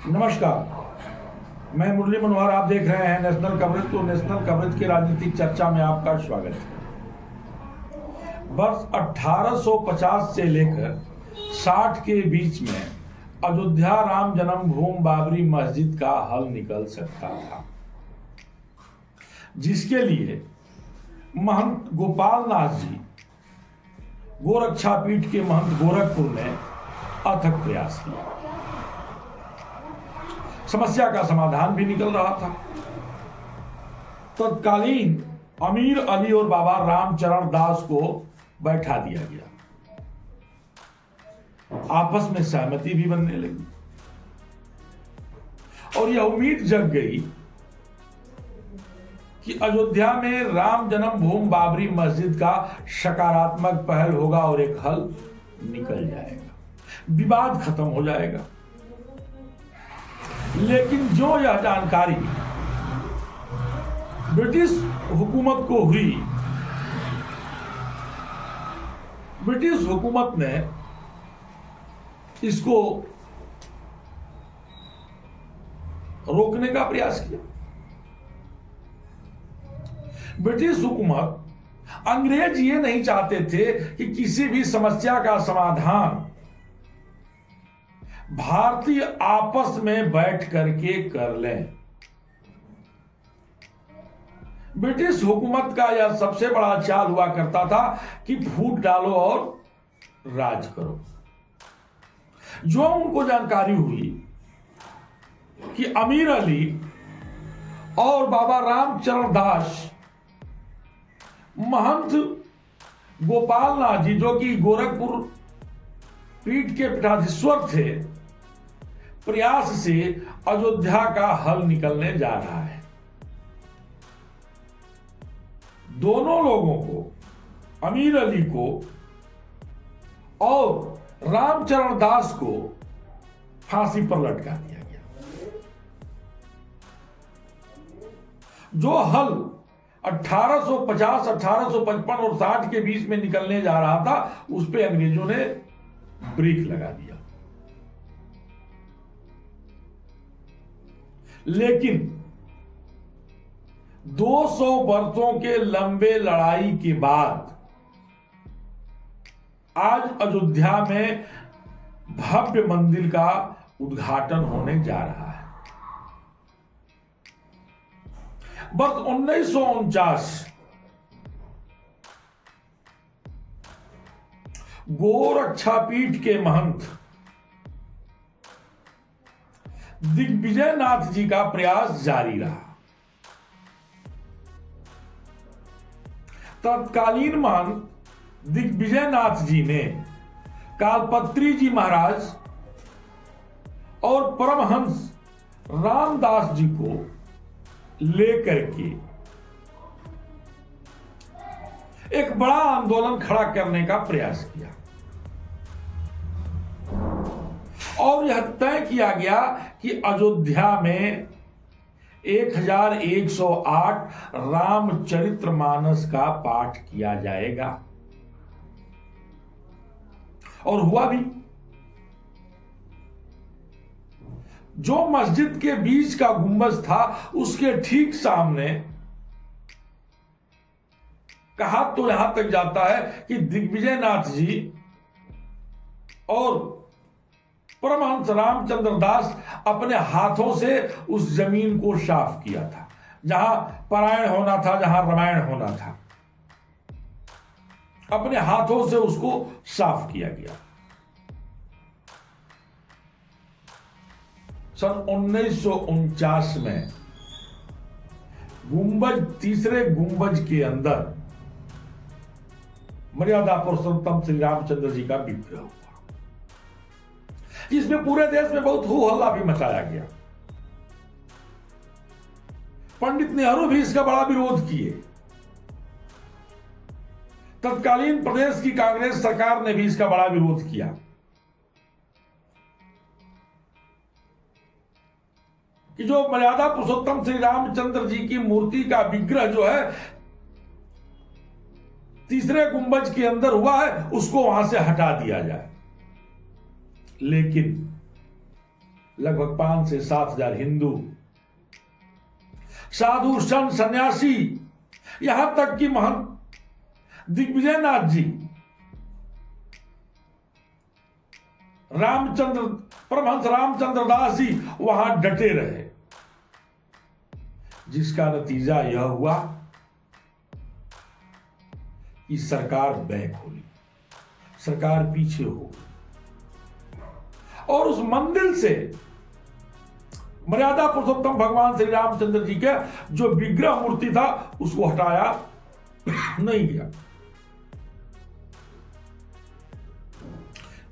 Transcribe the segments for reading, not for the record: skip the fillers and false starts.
नमस्कार, मैं मुरली मनोहर। आप देख रहे हैं नेशनल कवरेज। तो नेशनल कवरेज की राजनीतिक चर्चा में आपका स्वागत है। वर्ष 1850 से लेकर 60 के बीच में अयोध्या राम जन्मभूमि बाबरी मस्जिद का हल निकल सकता था, जिसके लिए महंत गोपाल नाथ जी गोरक्षा पीठ के महंत गोरखपुर ने अथक प्रयास किया। समस्या का समाधान भी निकल रहा था। तत्कालीन अमीर अली और बाबा रामचरण दास को बैठा दिया गया। आपस में सहमति भी बनने लगी और यह उम्मीद जग गई कि अयोध्या में राम जन्मभूमि बाबरी मस्जिद का सकारात्मक पहल होगा और एक हल निकल जाएगा, विवाद खत्म हो जाएगा। लेकिन जो यह जानकारी ब्रिटिश हुकूमत को हुई, ब्रिटिश हुकूमत ने इसको रोकने का प्रयास किया। ब्रिटिश हुकूमत, अंग्रेज ये नहीं चाहते थे कि किसी भी समस्या का समाधान भारतीय आपस में बैठ करके कर लें। ब्रिटिश हुकूमत का यह सबसे बड़ा चाल हुआ करता था कि फूट डालो और राज करो। जो उनको जानकारी हुई कि अमीर अली और बाबा रामचरण दास महंत गोपाल नाथ जी, जो कि गोरखपुर पीठ के पीठाधीश्वर थे, प्रयास से अयोध्या का हल निकलने जा रहा है। दोनों लोगों को, अमीर अली को और रामचरण दास को, फांसी पर लटका दिया गया। जो हल 1850, 1855 और 60 के बीच में निकलने जा रहा था, उस पे अंग्रेजों ने ब्रेक लगा दिया। लेकिन 200 वर्षों के लंबे लड़ाई के बाद आज अयोध्या में भव्य मंदिर का उद्घाटन होने जा रहा है। वर्ष 1949 गोरक्षा पीठ के महंत दिग्विजय नाथ जी का प्रयास जारी रहा। तत्कालीन महंत दिग्विजय नाथ जी ने कालपत्री जी महाराज और परमहंस रामदास जी को लेकर के एक बड़ा आंदोलन खड़ा करने का प्रयास किया और यह तय किया गया कि अयोध्या में 1108 रामचरितमानस का पाठ किया जाएगा। और हुआ भी। जो मस्जिद के बीच का गुंबज था, उसके ठीक सामने, कहा तो यहां तक जाता है कि दिग्विजय नाथ जी और परमहंस रामचंद्र दास अपने हाथों से उस जमीन को साफ किया था। जहां पारायण होना था, जहां रामायण होना था, अपने हाथों से उसको साफ किया गया। सन 1949 में गुंबज, तीसरे गुंबज के अंदर मर्यादा पुरुषोत्तम श्री रामचंद्र जी का विग्रह हुआ, जिसमें पूरे देश में बहुत हो हल्ला भी मचाया गया। पंडित नेहरू भी इसका बड़ा विरोध किए। तत्कालीन प्रदेश की कांग्रेस सरकार ने भी इसका बड़ा विरोध किया। कि जो मर्यादा पुरुषोत्तम श्री रामचंद्र जी की मूर्ति का विग्रह जो है तीसरे गुंबज के अंदर हुआ है, उसको वहां से हटा दिया जाए। लेकिन लगभग 5 से 7 हजार हिंदू, साधु, संत, सन्यासी, यहां तक कि महंत दिग्विजय नाथ जी, रामचंद्र, परमहंस रामचंद्र दास जी वहां डटे रहे, जिसका नतीजा यह हुआ कि सरकार बैक हुई, सरकार पीछे हो गई और उस मंदिर से मर्यादा पुरुषोत्तम भगवान श्री रामचंद्र जी के जो विग्रह मूर्ति था उसको हटाया नहीं गया।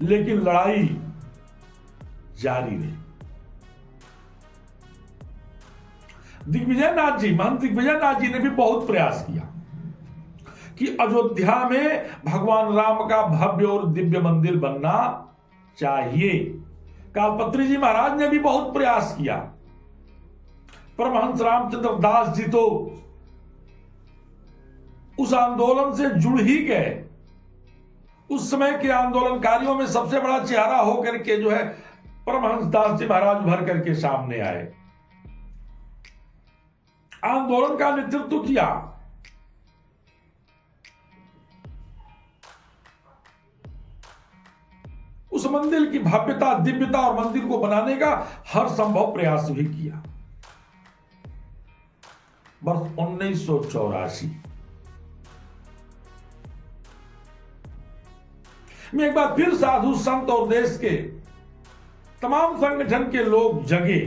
लेकिन लड़ाई जारी रही। दिग्विजय नाथ जी, महंत दिग्विजय नाथ जी ने भी बहुत प्रयास किया कि अयोध्या में भगवान राम का भव्य और दिव्य मंदिर बनना चाहिए। कालपत्री जी महाराज ने भी बहुत प्रयास किया। परमहंस रामचंद्र दास जी तो उस आंदोलन से जुड़ ही गए। उस समय के आंदोलनकारियों में सबसे बड़ा चेहरा होकर के जो है परमहंस दास जी महाराज उभर करके सामने आए, आंदोलन का नेतृत्व किया। उस मंदिर की भव्यता, दिव्यता और मंदिर को बनाने का हर संभव प्रयास भी किया। वर्ष 1984 में एक बार फिर साधु संत और देश के तमाम संगठन के लोग जगे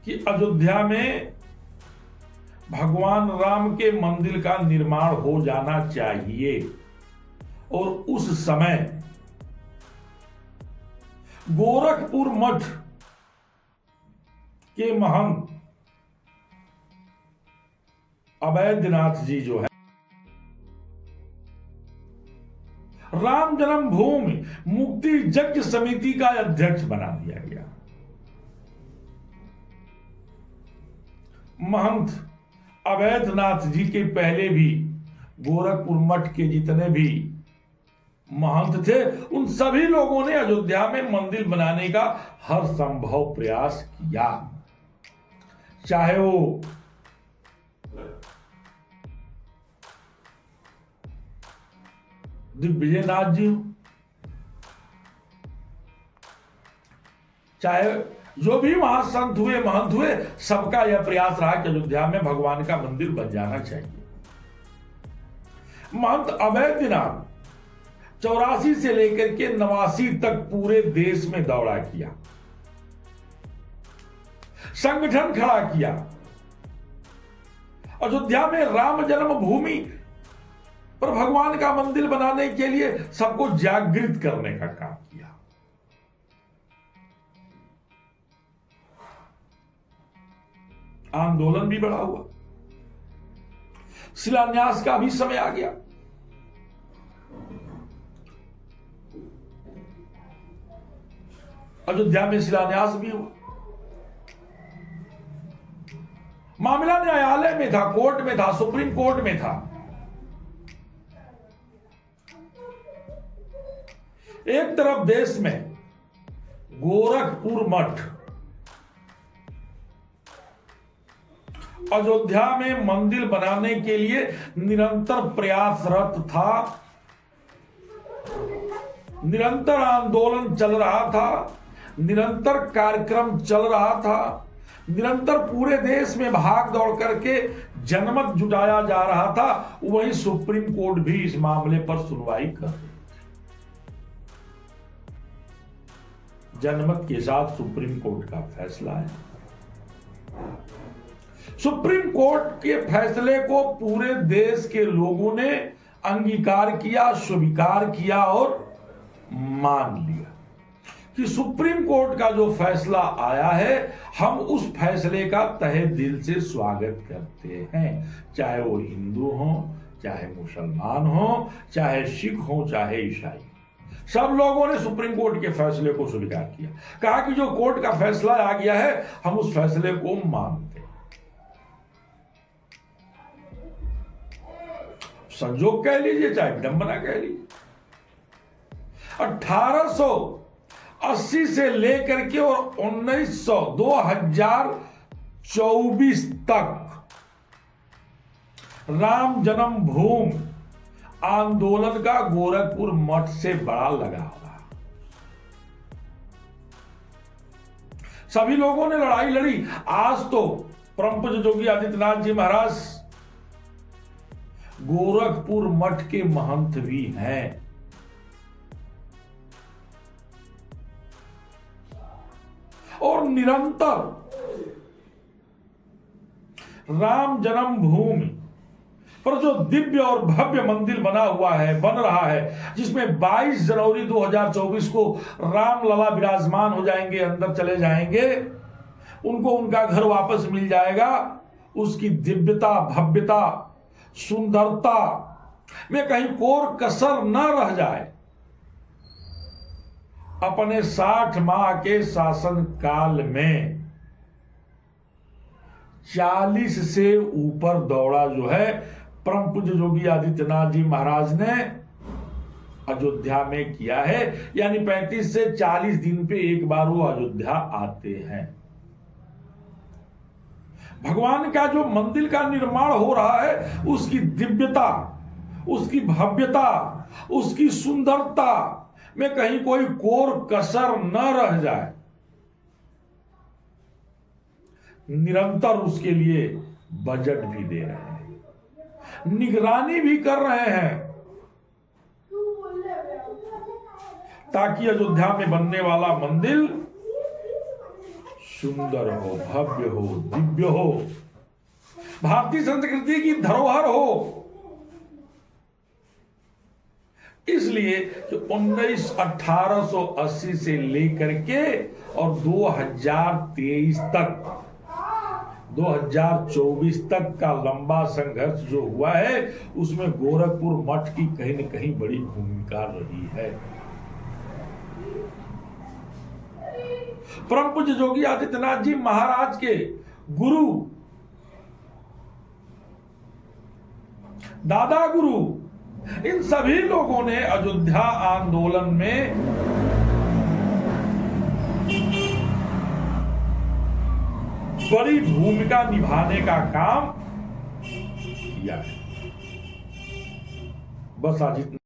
कि अयोध्या में भगवान राम के मंदिर का निर्माण हो जाना चाहिए। और उस समय गोरखपुर मठ के महंत अवैधनाथ जी जो है राम जन्मभूमि मुक्ति यज्ञ समिति का अध्यक्ष बना दिया गया। महंत अवैधनाथ जी के पहले भी गोरखपुर मठ के जितने भी महंत थे, उन सभी लोगों ने अयोध्या में मंदिर बनाने का हर संभव प्रयास किया। चाहे वो दिग्विजय नाथ जी हो, चाहे जो भी वहां संत हुए, महंत हुए, सबका यह प्रयास रहा कि अयोध्या में भगवान का मंदिर बन जाना चाहिए। महंत अवैधनाथ 84 से लेकर के 89 तक पूरे देश में दौड़ा किया, संगठन खड़ा किया, अयोध्या में राम जन्मभूमि पर भगवान का मंदिर बनाने के लिए सबको जागृत करने का काम किया। आंदोलन भी बड़ा हुआ, शिलान्यास का भी समय आ गया। अयोध्या में शिलान्यास भी हुआ। मामला न्यायालय में था, कोर्ट में था, सुप्रीम कोर्ट में था। एक तरफ देश में गोरखपुर मठ अयोध्या में मंदिर बनाने के लिए निरंतर प्रयासरत था, निरंतर आंदोलन चल रहा था, निरंतर कार्यक्रम चल रहा था, निरंतर पूरे देश में भाग दौड़ करके जनमत जुटाया जा रहा था। वहीं सुप्रीम कोर्ट भी इस मामले पर सुनवाई कर रही। जनमत के साथ सुप्रीम कोर्ट का फैसला है। सुप्रीम कोर्ट के फैसले को पूरे देश के लोगों ने अंगीकार किया, स्वीकार किया और मान लिया कि सुप्रीम कोर्ट का जो फैसला आया है, हम उस फैसले का तहे दिल से स्वागत करते हैं। चाहे वो हिंदू हो, चाहे मुसलमान हो, चाहे सिख हो, चाहे ईसाई, सब लोगों ने सुप्रीम कोर्ट के फैसले को स्वीकार किया। कहा कि जो कोर्ट का फैसला आ गया है, हम उस फैसले को मानते हैं। संजोग कह लीजिए, चाहे विडंबना कह लीजिए। 1880 से लेकर के और 2024 तक राम जन्मभूमि आंदोलन का गोरखपुर मठ से बड़ा लगा हुआ। सभी लोगों ने लड़ाई लड़ी। आज तो परम पूज्य योगी आदित्यनाथ जी महाराज गोरखपुर मठ के महंत भी हैं। और निरंतर राम जन्मभूमि पर जो दिव्य और भव्य मंदिर बना हुआ है, बन रहा है, जिसमें 22 जनवरी 2024 को राम लला विराजमान हो जाएंगे, अंदर चले जाएंगे, उनको उनका घर वापस मिल जाएगा। उसकी दिव्यता, भव्यता, सुंदरता में कहीं कोर कसर न रह जाए। अपने 60 माह के शासन काल में 40 से ऊपर दौड़ा जो है परम पूज्य योगी आदित्यनाथ जी महाराज ने अयोध्या में किया है। यानी 35 से 40 दिन पे एक बार वो अयोध्या आते हैं। भगवान का जो मंदिर का निर्माण हो रहा है, उसकी दिव्यता, उसकी भव्यता, उसकी सुंदरता में कहीं कोई कोर कसर न रह जाए, निरंतर उसके लिए बजट भी दे रहे हैं, निगरानी भी कर रहे हैं, ताकि अयोध्या में बनने वाला मंदिर सुंदर हो, भव्य हो, दिव्य हो, भारतीय संस्कृति की धरोहर हो। इसलिए 1880 से लेकर के और 2023 तक, 2024 तक का लंबा संघर्ष जो हुआ है, उसमें गोरखपुर मठ की कहीं न कहीं बड़ी भूमिका रही है। परम पूज्य योगी आदित्यनाथ जी महाराज के गुरु, दादा गुरु, इन सभी लोगों ने अयोध्या आंदोलन में बड़ी भूमिका निभाने का काम किया है। बस आज इतना।